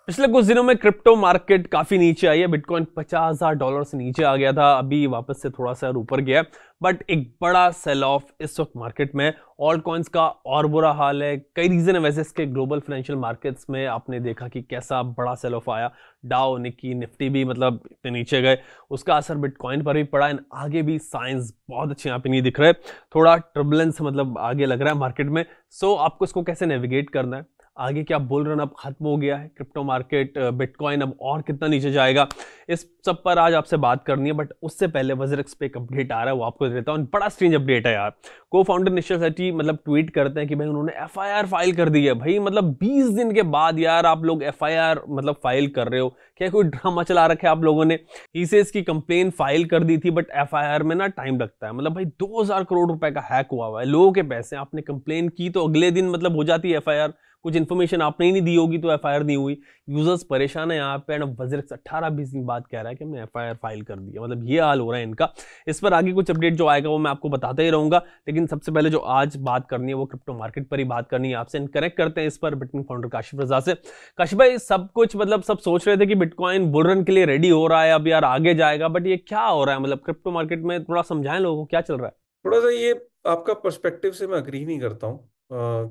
पिछले कुछ दिनों में क्रिप्टो मार्केट काफी नीचे आई है। बिटकॉइन $50,000 से नीचे आ गया था, अभी वापस से थोड़ा सा ऊपर गया है। बट एक बड़ा सेल ऑफ इस वक्त मार्केट में ऑल्ट कॉइन्स का और बुरा हाल है। कई रीजन है वैसे इसके। ग्लोबल फाइनेंशियल मार्केट्स में आपने देखा कि कैसा बड़ा सेल ऑफ आया। डाउ, निकी, निफ्टी भी मतलब इतने नीचे गए। उसका असर बिटकॉइन पर भी पड़ा है। आगे भी साइंस बहुत अच्छे यहाँ पे नहीं दिख रहे। थोड़ा ट्रबुलेंस मतलब आगे लग रहा है मार्केट में। सो आपको इसको कैसे नेविगेट करना है, आगे क्या बुल रन अब खत्म हो गया है, क्रिप्टो मार्केट बिटकॉइन अब और कितना नीचे जाएगा, इस सब पर आज आपसे बात करनी है। बट उससे पहले वजरेक्स पे एक अपडेट आ रहा है, वो आपको देता हूँ। बड़ा स्ट्रेंज अपडेट है यार। को फाउंडर निश्चल सेठी मतलब ट्वीट करते हैं कि भाई उन्होंने एफआईआर फाइल कर दी है। भाई मतलब 20 दिन के बाद यार आप लोग एफआईआर मतलब फाइल कर रहे हो, क्या कोई ड्रामा चला रखा है आप लोगों ने? ईसीएस की कंप्लेन फाइल कर दी थी, बट एफआईआर में ना टाइम लगता है। मतलब भाई 2000 करोड़ रुपए का हैक हुआ है, लोगों के पैसे। आपने कंप्लेन की तो अगले दिन मतलब हो जाती है एफआईआर। कुछ इन्फॉर्मेशन आपने ही नहीं दी होगी तो एफआईआर नहीं हुई। यूजर्स परेशान है यहाँ पे। वज्रक्स 18-20 दिन बाद कह रहा है कि हमने एफआईआर फाइल कर दी है। मतलब ये हाल हो रहा है इनका। इस पर आगे कुछ अपडेट जो आएगा वो मैं आपको बताता ही रहूंगा। लेकिन सबसे पहले जो आज बात करनी है वो क्रिप्टो मार्केट पर ही बात करनी है आपसे। कनेक्ट करते हैं इस पर बिटकॉइन फाउंडर काशिफ रजा से। काशिफ भाई, सब कुछ मतलब सब सोच रहे थे कि बिटकॉइन बुल रन के लिए रेडी हो रहा है, अब यार आगे जाएगा, बट ये क्या हो रहा है? मतलब क्रिप्टो मार्केट में थोड़ा समझाएं लोगों को क्या चल रहा है। थोड़ा सा ये आपका पर्सपेक्टिव से मैं अग्री नहीं करता हूँ।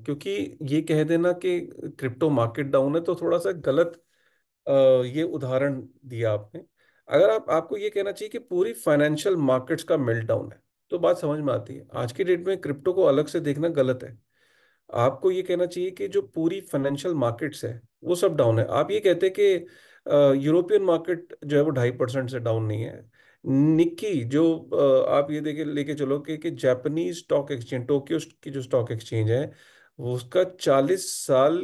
क्योंकि ये कह देना कि क्रिप्टो मार्केट डाउन है तो थोड़ा सा गलत ये उदाहरण दिया आपने। अगर आपको ये कहना चाहिए कि पूरी फाइनेंशियल मार्केट्स का मेल्टडाउन है तो बात समझ में आती है। आज की डेट में क्रिप्टो को अलग से देखना गलत है। आपको ये कहना चाहिए कि जो पूरी फाइनेंशियल मार्केट्स है वो सब डाउन है। आप ये कहते हैं कि यूरोपियन मार्केट जो है वो 2.5% से डाउन नहीं है। निक्की जो आप ये देखे लेके चलो कि जापानीज स्टॉक एक्सचेंज टोक्यो की जो स्टॉक एक्सचेंज है वो उसका 40 साल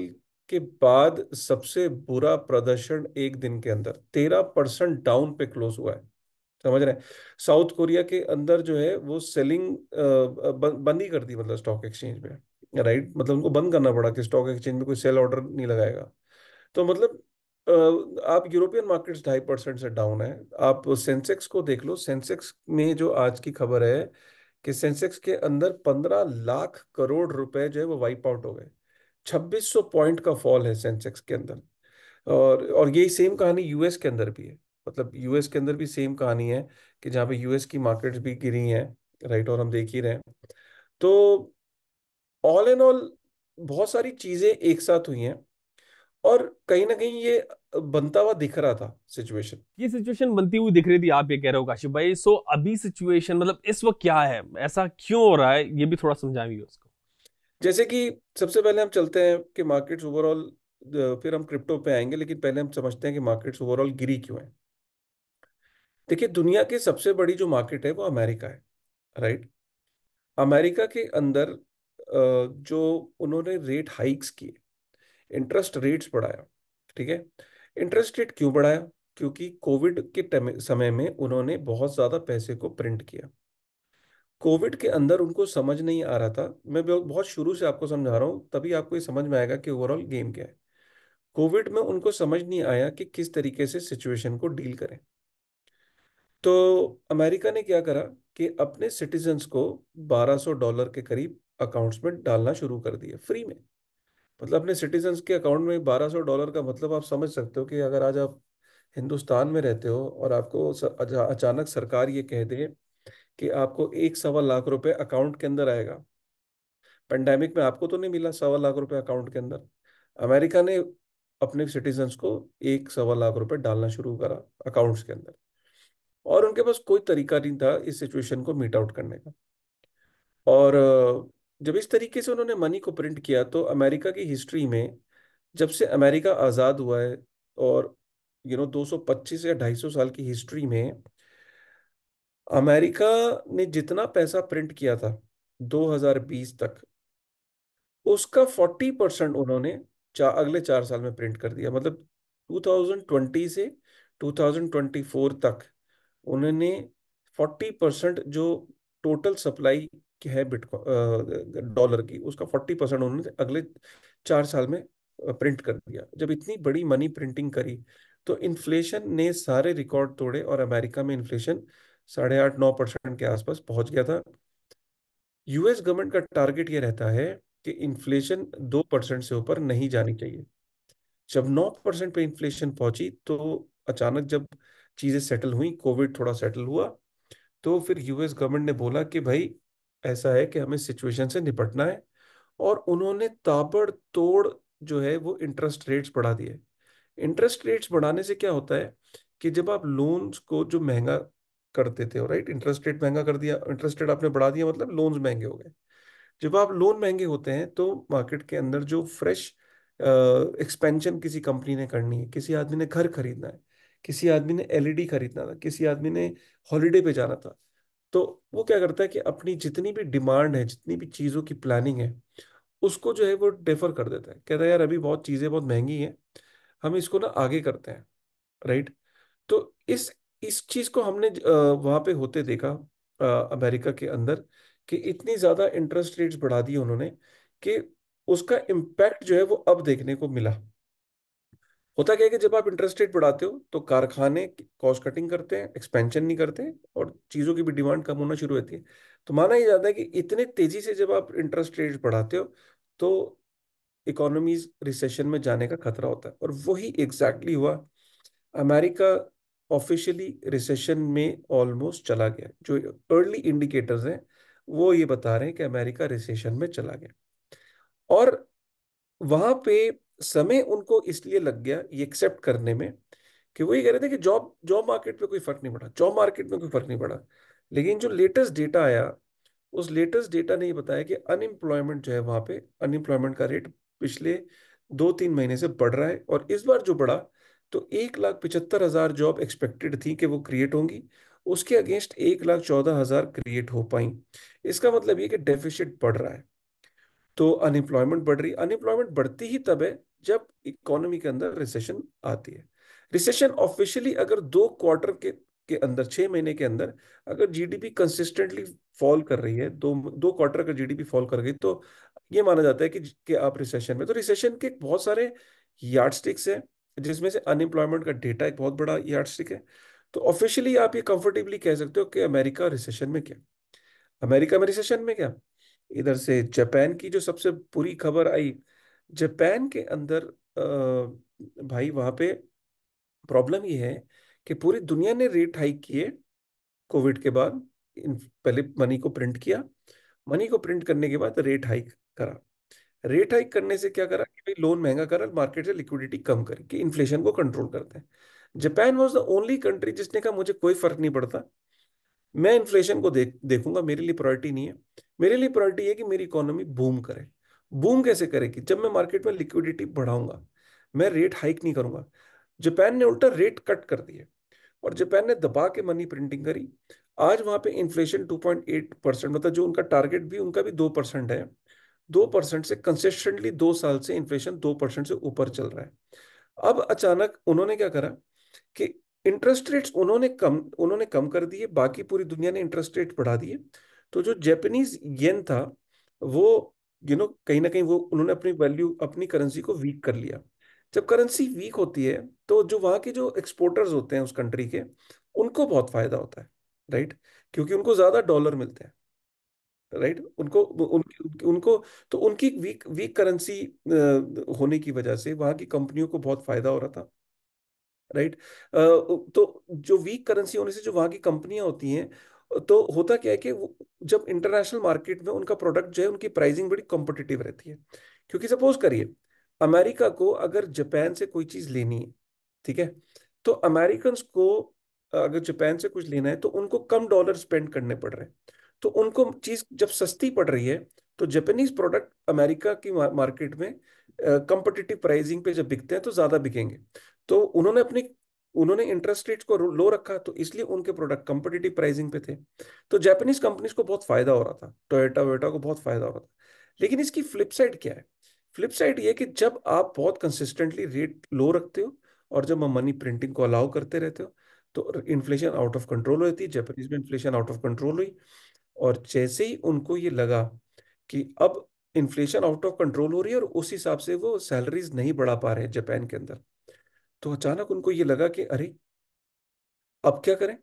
के बाद सबसे बुरा प्रदर्शन एक दिन के अंदर 13% डाउन पे क्लोज हुआ है। समझ रहे हैं? साउथ कोरिया के अंदर जो है वो सेलिंग बंद ही कर दी, मतलब स्टॉक एक्सचेंज में। राइट, मतलब उनको बंद करना पड़ा कि स्टॉक एक्सचेंज में कोई सेल ऑर्डर नहीं लगाएगा। तो मतलब आप यूरोपियन मार्केट्स 2.5% से डाउन है। आप सेंसेक्स को देख लो। सेंसेक्स में जो आज की खबर है कि सेंसेक्स के अंदर 15 लाख करोड़ रुपए जो है वो वाइप आउट हो गए। 2600 पॉइंट का फॉल है सेंसेक्स के अंदर। और यही सेम कहानी यूएस के अंदर भी है। मतलब यूएस के अंदर भी सेम कहानी है कि जहाँ पे यूएस की मार्केट्स भी गिरी हैं। राइट, और हम देख ही रहे हैं। तो ऑल एंड ऑल बहुत सारी चीजें एक साथ हुई हैं और कहीं ना कहीं ये बनता हुआ दिख रहा था सिचुएशन। ये सिचुएशन बनती हुई दिख रही थी, आप ये कह रहे हो काशिफ भाई। सो अभी सिचुएशन मतलब इस वक्त क्या है, ऐसा क्यों हो रहा है, ये भी थोड़ा समझाएंगे उसको। जैसे कि सबसे पहले हम चलते हैं कि मार्केट्स ओवरऑल, फिर हम क्रिप्टो पे आएंगे, लेकिन पहले हम समझते हैं कि मार्केट्स ओवरऑल गिरी क्यों है। देखिए, दुनिया की सबसे बड़ी जो मार्केट है वो अमेरिका है। राइट। अमेरिका के अंदर जो उन्होंने रेट हाइक्स किए, इंटरेस्ट रेट्स बढ़ाया। ठीक है। इंटरेस्ट रेट क्यों बढ़ाया? क्योंकि कोविड के समय में उन्होंने बहुत ज्यादा पैसे को प्रिंट किया। कोविड के अंदर उनको समझ नहीं आ रहा था। मैं बहुत शुरू से आपको समझा रहा हूँ, तभी आपको ये समझ में आएगा कि ओवरऑल गेम क्या है। कोविड में उनको समझ नहीं आया कि किस तरीके से सिचुएशन को डील करें। तो अमेरिका ने क्या करा कि अपने सिटीजन्स को $1200 के करीब अकाउंट्स में डालना शुरू कर दिया फ्री में। मतलब अपने सिटीजन्स के अकाउंट में $1200 का मतलब आप समझ सकते हो कि अगर आज आप हिंदुस्तान में रहते हो और आपको अचानक सरकार ये कह दे कि आपको 1 सवा लाख रुपए अकाउंट के अंदर आएगा। पेंडेमिक में आपको तो नहीं मिला 1 सवा लाख रुपए अकाउंट के अंदर। अमेरिका ने अपने सिटीजन्स को 1 सवा लाख रुपए डालना शुरू करा अकाउंट्स के अंदर। और उनके पास कोई तरीका नहीं था इस सिचुएशन को मीट आउट करने का। और जब इस तरीके से उन्होंने मनी को प्रिंट किया तो अमेरिका की हिस्ट्री में, जब से अमेरिका आज़ाद हुआ है, और 225 या 250 साल की हिस्ट्री में अमेरिका ने जितना पैसा प्रिंट किया था 2020 तक, उसका 40% उन्होंने अगले 4 साल में प्रिंट कर दिया। मतलब 2020 से 2024 तक उन्होंने 40% जो टोटल सप्लाई की है बिटकॉइन डॉलर की, उसका 40% उन्होंने अगले 4 साल में प्रिंट कर दिया। जब इतनी बड़ी मनी प्रिंटिंग करी तो इन्फ्लेशन ने सारे रिकॉर्ड तोड़े और अमेरिका में इन्फ्लेशन 8.5-9% के आसपास पहुंच गया था। यूएस गवर्नमेंट का टारगेट ये रहता है कि इन्फ्लेशन 2% से ऊपर नहीं जानी चाहिए। जब 9% पे इन्फ्लेशन पहुंची तो अचानक जब चीजें सेटल हुई, कोविड थोड़ा सेटल हुआ, तो फिर यूएस गवर्नमेंट ने बोला कि भाई ऐसा है कि हमें सिचुएशन से निपटना है, और उन्होंने ताबड़तोड़ जो है वो इंटरेस्ट रेट्स बढ़ा दिए। इंटरेस्ट रेट्स बढ़ाने से क्या होता है कि जब आप लोन्स को जो महंगा कर देते हो, राइट, इंटरेस्ट रेट महंगा कर दिया, इंटरेस्ट रेट आपने बढ़ा दिया, मतलब लोन्स महंगे हो गए। जब आप लोन महंगे होते हैं तो मार्केट के अंदर जो फ्रेश एक्सपेंशन किसी कंपनी ने करनी है, किसी आदमी ने घर खरीदना है, किसी आदमी ने एलईडी खरीदना था, किसी आदमी ने हॉलिडे पे जाना था, तो वो क्या करता है कि अपनी जितनी भी डिमांड है, जितनी भी चीज़ों की प्लानिंग है, उसको जो है वो डेफर कर देता है। कहता है यार अभी बहुत चीज़ें बहुत महंगी हैं, हम इसको ना आगे करते हैं, राइट। तो इस चीज़ को हमने वहाँ पे होते देखा, अमेरिका के अंदर, कि इतनी ज़्यादा इंटरेस्ट रेट्स बढ़ा दी उन्होंने कि उसका इम्पैक्ट जो है वो अब देखने को मिला। होता क्या है कि जब आप इंटरेस्ट रेट बढ़ाते हो तो कारखाने कॉस्ट कटिंग करते हैं, एक्सपेंशन नहीं करते, और चीज़ों की भी डिमांड कम होना शुरू होती है। तो माना ही जाता है कि इतने तेजी से जब आप इंटरेस्ट रेट बढ़ाते हो तो इकोनॉमीज रिसेशन में जाने का खतरा होता है, और वही एग्जैक्टली हुआ। अमेरिका ऑफिशियली रिसेशन में ऑलमोस्ट चला गया। जो अर्ली इंडिकेटर्स हैं वो ये बता रहे हैं कि अमेरिका रिसेशन में चला गया। और वहां पे समय उनको इसलिए लग गया ये एक्सेप्ट करने में कि वो ये कह रहे थे कि जॉब जॉब मार्केट पे कोई फर्क नहीं पड़ा, जॉब मार्केट में कोई फर्क नहीं पड़ा। लेकिन जो लेटेस्ट डेटा आया, उस लेटेस्ट डेटा ने ये बताया कि अनएम्प्लॉयमेंट जो है वहां पे, अनएम्प्लॉयमेंट का रेट पिछले 2-3 महीने से बढ़ रहा है, और इस बार जो बढ़ा तो 1,75,000 जॉब एक्सपेक्टेड थी कि वो क्रिएट होंगी, उसके अगेंस्ट 1,14,000 क्रिएट हो पाई। इसका मतलब ये कि डेफिसिट बढ़ रहा है। तो अनएम्प्लॉयमेंट बढ़ रही, अनएम्प्लॉयमेंट बढ़ती ही तब है जब इकोनॉमी के अंदर रिसेशन आती है। रिसेशन ऑफिशियली अगर 2 क्वार्टर के अंदर, 6 महीने के अंदर, अगर जीडीपी कंसिस्टेंटली फॉल कर रही है, दो दो क्वार्टर का जीडीपी फॉल कर गई, तो ये माना जाता है कि आप रिसेशन में। तो रिसेशन के बहुत सारे यार्डस्टिक्स हैं, जिसमें से अनएम्प्लॉयमेंट का डेटा एक बहुत बड़ा यार्डस्टिक है। तो ऑफिशियली आप ये कंफर्टेबली कह सकते हो कि अमेरिका रिसेशन में क्या, अमेरिका में रिसेशन में क्या। इधर से जापान की जो सबसे बुरी खबर आई, जापान के अंदर भाई वहां पे प्रॉब्लम ये है कि पूरी दुनिया ने रेट हाइक किए कोविड के बाद। पहले मनी को प्रिंट किया, मनी को प्रिंट करने के बाद रेट हाइक करा। रेट हाइक करने से क्या करा कि भाई लोन महंगा करा, मार्केट से लिक्विडिटी कम करी, कि इन्फ्लेशन को कंट्रोल करते हैं। Japan was the only country जिसने कहा मुझे कोई फर्क नहीं पड़ता, मैं इन्फ्लेशन को देखूंगा, मेरे लिए प्रायोरिटी नहीं है। मेरे लिए प्रायोरिटी है कि मेरी इकोनॉमी बूम करे। बूम कैसे करेगी? जब मैं मार्केट में लिक्विडिटी बढ़ाऊंगा, मैं रेट हाइक नहीं करूंगा। जापान ने उल्टा रेट कट कर दिए, और जापान ने दबा के मनी प्रिंटिंग करी। आज वहां पे इन्फ्लेशन 2.8%, मतलब जो उनका टारगेट भी, उनका भी 2% है। 2% से कंसिस्टेंटली 2 साल से इन्फ्लेशन 2% से ऊपर चल रहा है। अब अचानक उन्होंने क्या करा कि इंटरेस्ट रेट्स उन्होंने कम कर दिए, बाकी पूरी दुनिया ने इंटरेस्ट रेट बढ़ा दिए। तो जो जापानीज येन था वो, कहीं ना कहीं वो उन्होंने अपनी वैल्यू, अपनी करेंसी को वीक कर लिया। जब करेंसी वीक होती है तो जो वहाँ के जो एक्सपोर्टर्स होते हैं उस कंट्री के, उनको बहुत फायदा होता है, राइट, क्योंकि उनको ज्यादा डॉलर मिलते हैं, राइट। उनको तो उनकी वीक वीक करेंसी होने की वजह से वहाँ की कंपनियों को बहुत फायदा हो रहा था, राइट। तो जो वीक करेंसी होने से जो वहाँ की कंपनियां होती हैं, तो होता क्या है कि जब इंटरनेशनल मार्केट में उनका प्रोडक्ट जो है, उनकी प्राइसिंग बड़ी कॉम्पिटिटिव रहती है। क्योंकि सपोज करिए अमेरिका को अगर जापान से कोई चीज लेनी है, ठीक है, तो अमेरिकन को अगर जापान से कुछ लेना है तो उनको कम डॉलर स्पेंड करने पड़ रहे हैं। तो उनको चीज जब सस्ती पड़ रही है तो जापानीज प्रोडक्ट अमेरिका की मार्केट में कंपटीटिव प्राइसिंग पे जब बिकते हैं तो ज्यादा बिकेंगे। तो उन्होंने इंटरेस्ट रेट को लो रखा, तो इसलिए उनके प्रोडक्ट कंपटीटिव प्राइसिंग पे थे। तो जापानीज कंपनीज को बहुत फायदा हो रहा था, टोयोटा वोयोटा को बहुत फायदा हो रहा था। लेकिन इसकी फ्लिप साइड क्या है? फ्लिप साइड ये कि जब आप बहुत कंसिस्टेंटली रेट लो रखते हो और जब मनी प्रिंटिंग को अलाउ करते रहते हो, तो इन्फ्लेशन आउट ऑफ कंट्रोल होती है। जापानीज में इन्फ्लेशन आउट ऑफ कंट्रोल हुई, और जैसे ही उनको ये लगा कि अब इन्फ्लेशन आउट ऑफ कंट्रोल हो रही है और उस हिसाब से वो सैलरीज नहीं बढ़ा पा रहे हैं जापान के अंदर, तो अचानक उनको ये लगा कि अरे अब क्या करें।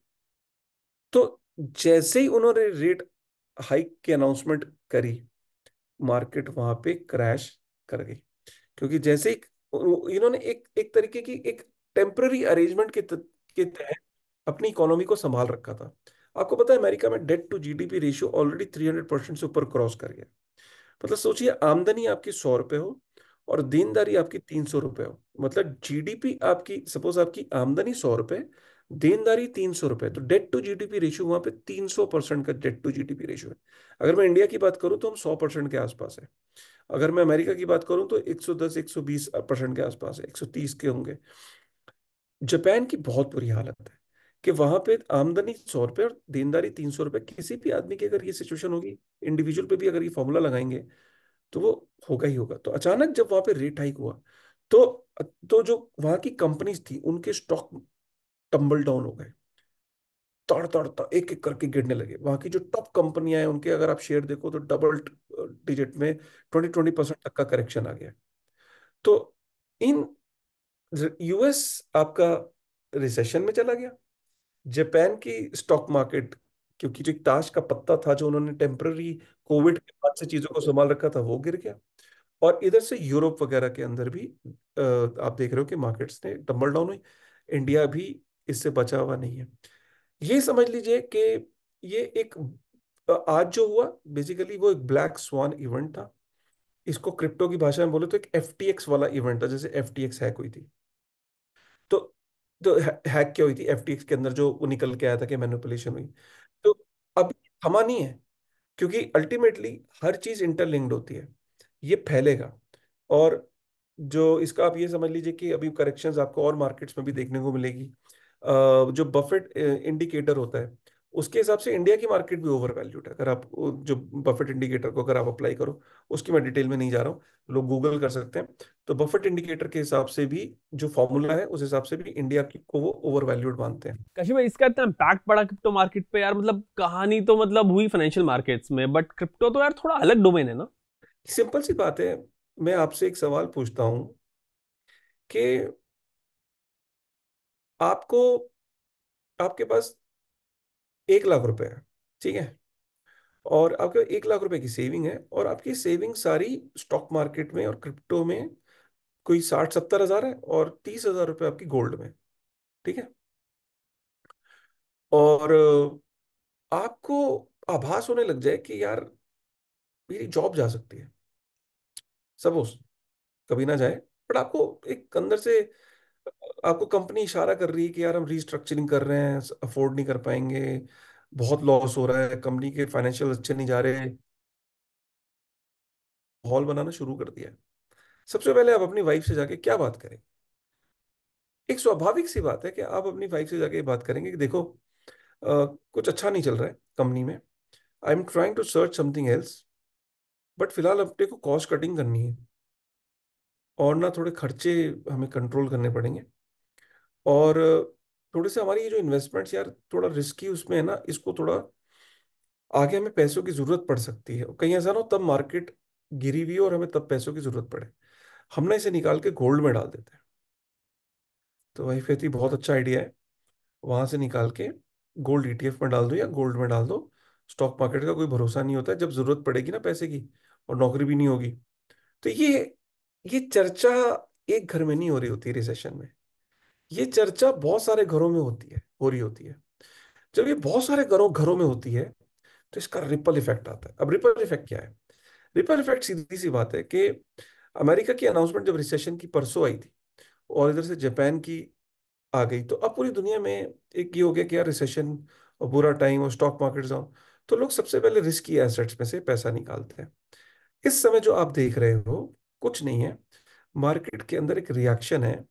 तो जैसे ही उन्होंने रेट हाइक की अनाउंसमेंट करी, मार्केट वहां पे क्रैश कर गई। क्योंकि जैसे ही इन्होंने एक एक तरीके की एक टेम्पररी अरेंजमेंट के तहत अपनी इकोनॉमी को संभाल रखा था। आपको पता है अमेरिका में debt to GDP ratio already 300% से ऊपर क्रॉस कर गया। मतलब सोचिए, आमदनी आपकी 100 रुपए हो और देनदारी आपकी 300 रुपए हो, मतलब जीडीपी आपकी, सपोज आपकी आमदनी 100 रुपए, देनदारी 300 रुपए, तो डेट टू जीडीपी रेशियो वहां पे 300% का डेट टू जीडीपी रेशियो है। अगर मैं इंडिया की बात करूं तो हम 100% के आसपास है। अगर मैं अमेरिका की बात करूं तो 110 120% के आसपास है, 130 के होंगे। जापान की बहुत बुरी हालत है कि वहां पे आमदनी 100 रुपए और देनदारी 300 रुपए। किसी भी आदमी की अगर ये सिचुएशन होगी, इंडिविजुअल पे भी अगर ये फॉर्मूला लगाएंगे तो वो होगा ही होगा। तो अचानक जब वहां पे रेट हाइक हुआ, तो जो वहां की कंपनीज थी उनके स्टॉक टम्बल डाउन हो गए, तड़ तड़ तड़ एक एक करके गिरने लगे। वहां की जो टॉप कंपनियां हैं उनके अगर आप शेयर देखो तो डबल डिजिट में 20% तक का करेक्शन आ गया। तो इन यूएस आपका रिसेशन में चला गया, जापान की स्टॉक मार्केट, क्योंकि जो एक ताश का पत्ता था जो उन्होंने टेम्पररी कोविड के बाद से चीजों को संभाल रखा था, वो गिर गया। और इधर से यूरोप वगैरह के अंदर भी आप देख रहे हो कि मार्केट्स ने टम्बल डाउन हुई। इंडिया भी इससे बचा हुआ नहीं है। ये समझ लीजिए कि ये एक आज जो हुआ बेसिकली वो एक ब्लैक स्वान इवेंट था। इसको क्रिप्टो की भाषा में बोले तो एक एफटीएक्स वाला इवेंट था, जैसे एफटीएक्स हैक हुई थी। तो हैक क्या हुई थी एफटीएक्स के अंदर, जो वो निकल के आया था कि मैनिपुलेशन हुई। तो अब थमा नहीं है, क्योंकि अल्टीमेटली हर चीज इंटरलिंक्ड होती है, ये फैलेगा। और जो इसका आप ये समझ लीजिए कि अभी करेक्शंस आपको और मार्केट्स में भी देखने को मिलेगी। जो बफेट इंडिकेटर होता है उसके हिसाब से इंडिया की मार्केट भी ओवर वैल्यूड है। अगर आप जो बफेट इंडिकेटर को अगर आप अप्लाई करो, उसकी मैं डिटेल में नहीं जा रहा हूँ, लोग गूगल कर सकते हैं। तो बफेट इंडिकेटर के हिसाब से भी जो फॉर्मूला है उस हिसाब से भी इंडिया की को वो ओवर वैल्यूड मानते हैं। कशिश भाई, इसका इतना इम्पैक्ट पड़ा क्रिप्टो मार्केट पे यार, मतलब कहानी तो मतलब हुई फाइनेंशियल मार्केट्स में, बट क्रिप्टो तो यार थोड़ा अलग डोमेन है ना। सिंपल सी बात है, मैं आपसे एक सवाल पूछता हूँ कि आपको, आपके पास 1 लाख रुपए है, ठीक है, और आपके 1 लाख रुपए की सेविंग है, और आपकी सेविंग सारी स्टॉक मार्केट में और क्रिप्टो में कोई 60-70 हज़ार है, और 30 हज़ार रुपए आपकी गोल्ड में, ठीक है। और आपको आभास होने लग जाए कि यार मेरी जॉब जा सकती है, सपोज, कभी ना जाए, बट आपको एक अंदर से आपको कंपनी इशारा कर रही है कि यार हम रीस्ट्रक्चरिंग कर रहे हैं, अफोर्ड नहीं कर पाएंगे, बहुत लॉस हो रहा है, कंपनी के फाइनेंशियल अच्छे नहीं जा रहे, हॉल बनाना शुरू कर दिया है। सबसे पहले आप अपनी वाइफ से जाके क्या बात करें? एक स्वाभाविक सी बात है कि आप अपनी वाइफ से जाके ये बात करेंगे कि देखो, कुछ अच्छा नहीं चल रहा है कंपनी में, I am trying to search something else, but फिलहाल अपने को कॉस्ट कटिंग करनी है, और ना थोड़े खर्चे हमें कंट्रोल करने पड़ेंगे, और थोड़े से हमारी ये जो इन्वेस्टमेंट्स यार थोड़ा रिस्की उसमें है ना, इसको थोड़ा आगे हमें पैसों की जरूरत पड़ सकती है, और कहीं ऐसा ना हो तब मार्केट गिरी हुई हो और हमें तब पैसों की जरूरत पड़े, हम ना इसे निकाल के गोल्ड में डाल देते हैं। तो वही कहती बहुत अच्छा आइडिया है, वहां से निकाल के गोल्ड ईटीएफ में डाल दो या गोल्ड में डाल दो। स्टॉक मार्केट का कोई भरोसा नहीं होता है, जब जरूरत पड़ेगी ना पैसे की और नौकरी भी नहीं होगी। तो ये चर्चा एक घर में नहीं हो रही होती रिसेशन में, ये चर्चा बहुत सारे घरों में होती है, हो रही होती है। जब ये बहुत सारे घरों घरों में होती है तो इसका रिपल इफेक्ट आता है। अब रिपल इफेक्ट क्या है? रिपल इफेक्ट सीधी सी बात है कि अमेरिका की अनाउंसमेंट जब रिसेशन की परसों आई थी, और इधर से जापान की आ गई, तो अब पूरी दुनिया में एक ये हो गया कि यार रिसेशन और बुरा टाइम और स्टॉक मार्केट डाउन, तो लोग सबसे पहले रिस्की एसेट्स में से पैसा निकालते हैं। इस समय जो आप देख रहे हो कुछ नहीं है, मार्केट के अंदर एक रिएक्शन है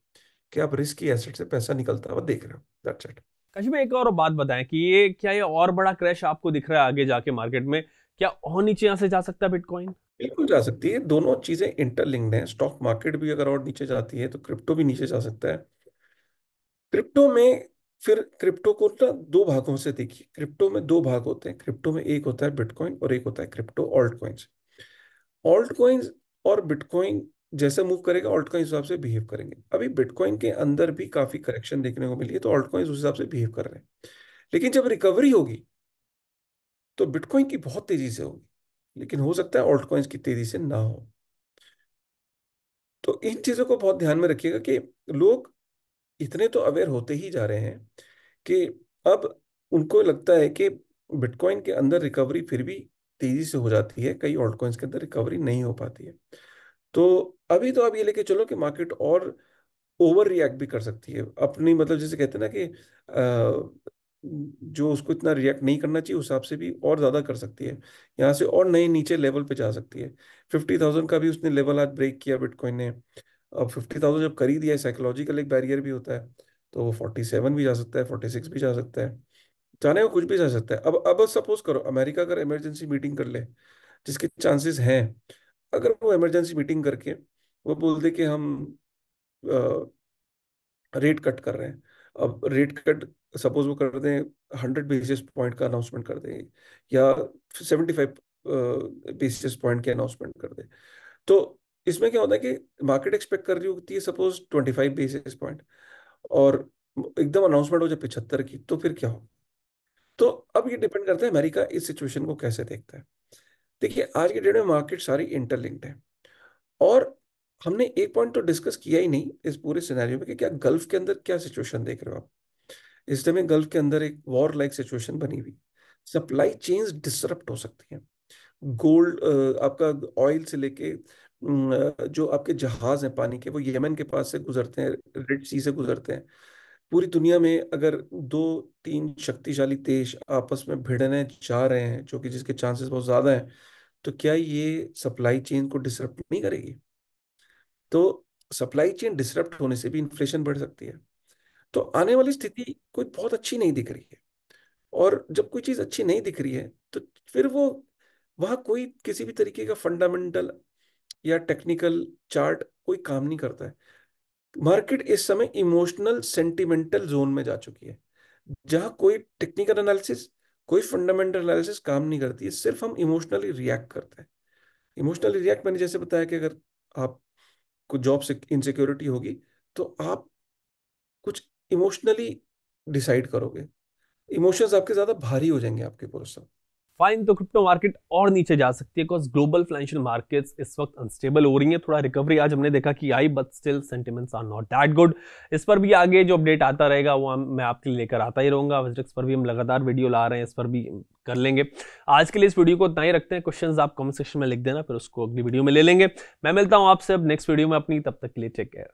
कि आप रिस्की एसेट से पैसा निकलता हुआ देख रहे हो, दैट्स इट। कशिश भाई, एक और बात बताएं कि ये क्या, ये और बड़ा क्रैश आपको दिख रहा है आगे जाके मार्केट में? क्या और नीचे यहां से जा सकता है बिटकॉइन? बिल्कुल जा सकती है, दोनों चीजें इंटरलिंक्ड हैं। स्टॉक मार्केट भी अगर और नीचे जाती है तो क्रिप्टो भी नीचे जा सकता है। क्रिप्टो में, फिर क्रिप्टो को ना दो भागों से देखिए, क्रिप्टो में दो भाग होते हैं। क्रिप्टो में एक होता है बिटकॉइन और एक होता है crypto alt coins. Alt coins और बिटकॉइन जैसे मूव करेगा ऑल्ट कॉइन हिसाब से बिहेव करेंगे। अभी बिटकॉइन के अंदर भी काफी करेक्शन देखने को मिली है, तो ऑल्ट कॉइन्स उस हिसाब से बिहेव कर रहे हैं। लेकिन जब रिकवरी होगी तो बिटकॉइन की बहुत तेजी से होगी, लेकिन हो सकता है ऑल्ट कॉइन्स की तेजी से ना हो। तो इन चीजों को बहुत ध्यान में रखिएगा कि लोग इतने तो अवेयर होते ही जा रहे हैं कि अब उनको लगता है कि बिटकॉइन के अंदर रिकवरी फिर भी तेजी से हो जाती है, कई ऑल्ट कॉइन्स के अंदर रिकवरी नहीं हो पाती है। तो अभी तो आप ये लेके चलो कि मार्केट और ओवर रिएक्ट भी कर सकती है अपनी, मतलब जैसे कहते हैं ना कि जो उसको इतना रिएक्ट नहीं करना चाहिए उस हिसाब से भी और ज्यादा कर सकती है, यहाँ से और नए नीचे लेवल पे जा सकती है। 50,000 का भी उसने लेवल आज ब्रेक किया बिटकॉइन ने। अब 50,000 जब कर ही दिया, साइकोलॉजिकल एक बैरियर भी होता है, तो वो 47 भी जा सकता है, 46 भी जा सकता है, चाहने को कुछ भी जा सकता है। अब सपोज करो अमेरिका अगर इमरजेंसी मीटिंग कर ले, जिसके चांसेस हैं, अगर वो इमरजेंसी मीटिंग करके वो बोल दे कि हम रेट कट कर रहे हैं, अब रेट कट सपोज वो कर दें 100 बेसिस पॉइंट का अनाउंसमेंट कर दें, या 75 बेसिस पॉइंट की अनाउंसमेंट कर दें, तो इसमें क्या होता है कि मार्केट एक्सपेक्ट कर रही होती है सपोज 25 बेसिस पॉइंट, और एकदम अनाउंसमेंट हो जाए 75 की, तो फिर क्या हो। तो अब ये डिपेंड करता है अमेरिका इस सिचुएशन को कैसे देखता है। देखिए आज के डेट में मार्केट सारी इंटरलिंक्ड है, और हमने एक पॉइंट तो डिस्कस किया ही नहीं इस पूरे सिनेरियो में कि क्या गल्फ के अंदर क्या सिचुएशन देख रहे हो आप। इस टाइम गल्फ के अंदर एक वॉर लाइक सिचुएशन बनी हुई, सप्लाई चेन्स डिसरप्ट हो सकती हैं। गोल्ड, आपका ऑयल से लेके जो आपके जहाज हैं पानी के, वो यमन के पास से गुजरते हैं, रेड सी से गुजरते हैं। पूरी दुनिया में अगर दो तीन शक्तिशाली देश आपस में भिड़ने जा रहे हैं, जो कि जिसके चांसेस बहुत ज्यादा हैं, तो क्या ये सप्लाई चेन को डिसरप्ट नहीं करेगी। तो सप्लाई चेन डिसरप्ट होने से भी इन्फ्लेशन बढ़ सकती है। तो आने वाली स्थिति कोई बहुत अच्छी नहीं दिख रही है, और जब कोई चीज अच्छी नहीं दिख रही है तो फिर वो वहां कोई किसी भी तरीके का फंडामेंटल या टेक्निकल चार्ट कोई काम नहीं करता है। मार्केट इस समय इमोशनल सेंटिमेंटल जोन में जा चुकी है, जहां कोई टेक्निकल एनालिसिस, कोई फंडामेंटल एनालिसिस काम नहीं करती है, सिर्फ हम इमोशनली रिएक्ट करते हैं। इमोशनली रिएक्ट मैंने जैसे बताया कि अगर आपको जॉब से इनसिक्योरिटी होगी, तो आप कुछ इमोशनली डिसाइड करोगे, इमोशंस आपके ज्यादा भारी हो जाएंगे आपके ऊपर उस समय। फाइन, तो क्रिप्टो मार्केट और नीचे जा सकती है बिकॉज ग्लोबल फाइनेंशियल मार्केट्स इस वक्त अनस्टेबल हो रही है। थोड़ा रिकवरी आज हमने देखा कि आई, but still sentiments are not that good. इस पर भी आगे जो अपडेट आता रहेगा वो मैं आपके लिए लेकर आता ही रहूंगा। विजिट्स पर भी हम लगातार वीडियो ला रहे हैं, इस पर भी कर लेंगे। आज के लिए इस वीडियो को इतना ही रखते हैं। क्वेश्चंस आप कमेंट सेक्शन में लिख देना, फिर उसको अगली वीडियो में ले लेंगे। मैं मिलता हूं आपसे अब नेक्स्ट वीडियो में अपनी, तब तक के लिए टेक केयर।